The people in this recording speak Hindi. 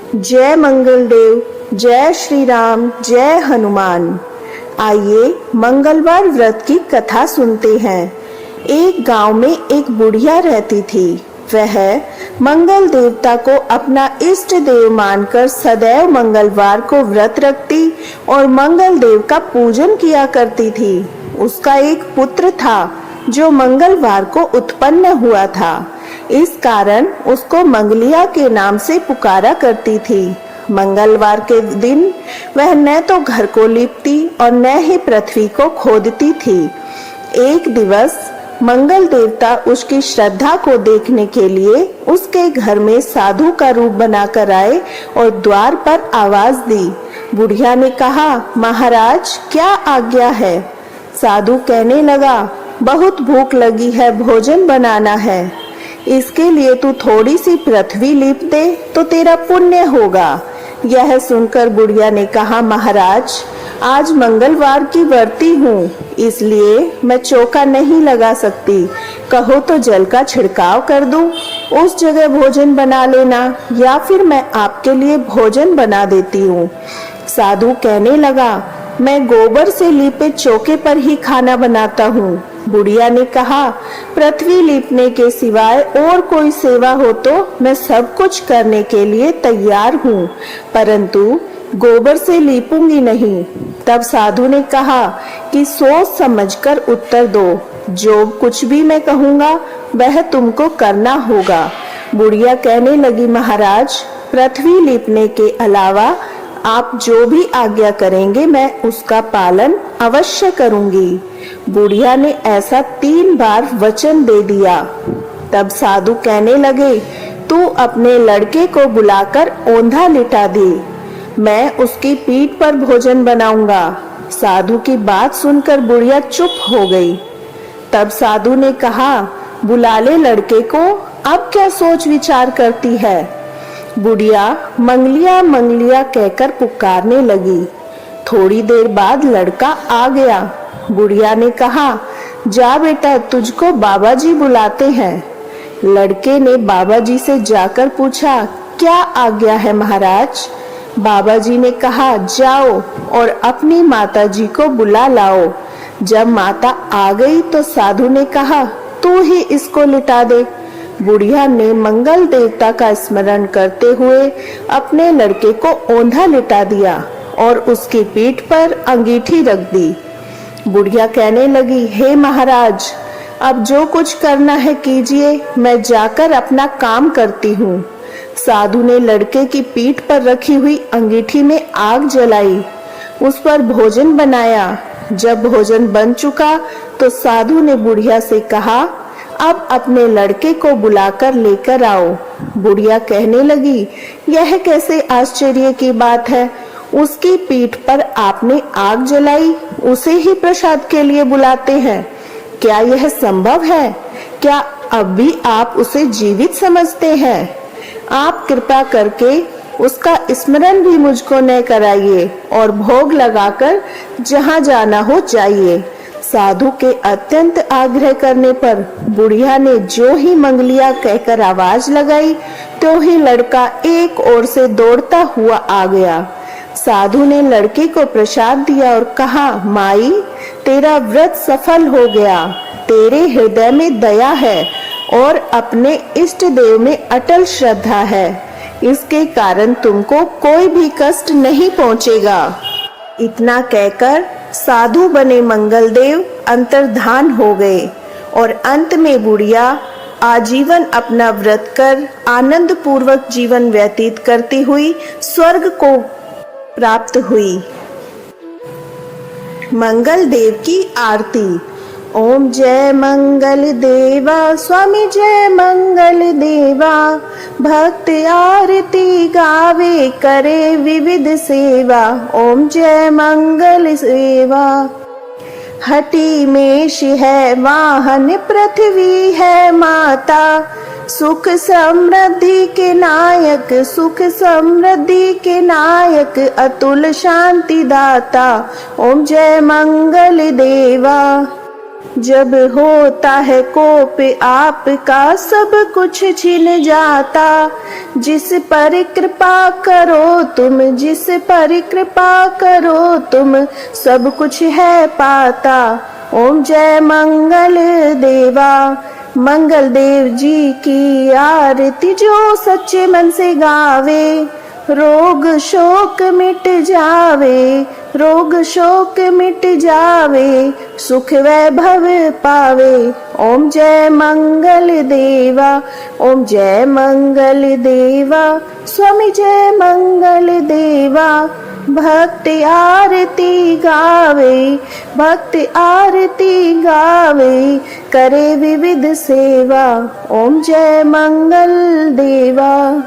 जय मंगल देव, जय श्री राम, जय हनुमान। आइए मंगलवार व्रत की कथा सुनते हैं। एक गांव में एक बुढ़िया रहती थी। वह मंगल देवता को अपना इष्ट देव मानकर सदैव मंगलवार को व्रत रखती और मंगल देव का पूजन किया करती थी। उसका एक पुत्र था जो मंगलवार को उत्पन्न हुआ था। इस कारण उसको मंगलिया के नाम से पुकारा करती थी। मंगलवार के दिन वह न तो घर को लीपती और न ही पृथ्वी को खोदती थी। एक दिवस मंगल देवता उसकी श्रद्धा को देखने के लिए उसके घर में साधु का रूप बनाकर आए और द्वार पर आवाज दी। बुढ़िया ने कहा, महाराज क्या आज्ञा है? साधु कहने लगा, बहुत भूख लगी है, भोजन बनाना है। इसके लिए तू थोड़ी सी पृथ्वी लीप दे तो तेरा पुण्य होगा। यह सुनकर बुढ़िया ने कहा, महाराज आज मंगलवार की व्रती हूँ, इसलिए मैं चौका नहीं लगा सकती। कहो तो जल का छिड़काव कर दूं, उस जगह भोजन बना लेना, या फिर मैं आपके लिए भोजन बना देती हूँ। साधु कहने लगा, मैं गोबर से लीपे चौके पर ही खाना बनाता हूँ। बुढ़िया ने कहा, पृथ्वी लीपने के सिवाय और कोई सेवा हो तो मैं सब कुछ करने के लिए तैयार हूँ, परंतु गोबर से लीपूंगी नहीं। तब साधु ने कहा कि सोच समझकर उत्तर दो, जो कुछ भी मैं कहूँगा वह तुमको करना होगा। बुढ़िया कहने लगी, महाराज पृथ्वी लीपने के अलावा आप जो भी आज्ञा करेंगे मैं उसका पालन अवश्य करूंगी। बुढ़िया ने ऐसा 3 बार वचन दे दिया। तब साधु कहने लगे, तू अपने लड़के को बुलाकर औंधा लिटा दे, मैं उसकी पीठ पर भोजन बनाऊंगा। साधु की बात सुनकर बुढ़िया चुप हो गई। तब साधु ने कहा, बुला ले लड़के को, अब क्या सोच विचार करती है? बुढ़िया मंगलिया मंगलिया कहकर पुकारने लगी। थोड़ी देर बाद लड़का आ गया। बुढ़िया ने कहा, जा बेटा, तुझको बाबा जी बुलाते हैं। लड़के ने बाबा जी से जाकर पूछा, क्या आज्ञा है महाराज? बाबा जी ने कहा, जाओ और अपनी माता जी को बुला लाओ। जब माता आ गई तो साधु ने कहा, तू ही इसको लिटा दे। बुढ़िया ने मंगल देवता का स्मरण करते हुए अपने लड़के को औंधा लिटा दिया और उसकी पीठ पर अंगीठी रख दी। बुढ़िया कहने लगी, हे महाराज अब जो कुछ करना है कीजिए, मैं जाकर अपना काम करती हूँ। साधु ने लड़के की पीठ पर रखी हुई अंगीठी में आग जलाई, उस पर भोजन बनाया। जब भोजन बन चुका तो साधु ने बुढ़िया से कहा, अब अपने लड़के को बुलाकर लेकर आओ। बुढ़िया कहने लगी, यह कैसे आश्चर्य की बात है? उसकी पीठ पर आपने आग जलाई, उसे ही प्रसाद के लिए बुलाते हैं। क्या यह संभव है? क्या अब भी आप उसे जीवित समझते हैं? आप कृपा करके उसका स्मरण भी मुझको न कराइए और भोग लगाकर जहाँ जाना हो जाइए। साधु के अत्यंत आग्रह करने पर बुढ़िया ने जो ही मंगलिया कहकर आवाज लगाई तो ही लड़का एक ओर से दौड़ता हुआ आ गया। साधु ने लड़के को प्रसाद दिया और कहा, माई तेरा व्रत सफल हो गया, तेरे हृदय में दया है और अपने इष्ट देव में अटल श्रद्धा है, इसके कारण तुमको कोई भी कष्ट नहीं पहुंचेगा। इतना कहकर साधु बने मंगल देव अंतर्धान हो गए और अंत में बुढ़िया आजीवन अपना व्रत कर आनंद पूर्वक जीवन व्यतीत करती हुई स्वर्ग को प्राप्त हुई। मंगल देव की आरती। ओम जय मंगल देवा, स्वामी जय मंगल देवा, भक्त आरती गावे करे विविध सेवा। ओम जय मंगल सेवा। हटी मेष है वाहन, पृथ्वी है माता, सुख समृद्धि के नायक, सुख समृद्धि के नायक, अतुल शांति दाता। ओम जय मंगल देवा। जब होता है कोप आपका सब कुछ छिन जाता। जिस पर कृपा करो तुम, जिस पर कृपा करो तुम, सब कुछ है पाता। ओम जय मंगल देवा। मंगल देव जी की आरती जो सच्चे मन से गावे, रोग शोक मिट जावे, रोग शोक मिट जावे, सुख वैभव पावे। ओम जय मंगल देवा, ओम जय मंगल देवा, स्वामी जय मंगल देवा। भक्त आरती गावे, भक्त आरती गावे, करे विविध सेवा। ओम जय मंगल देवा।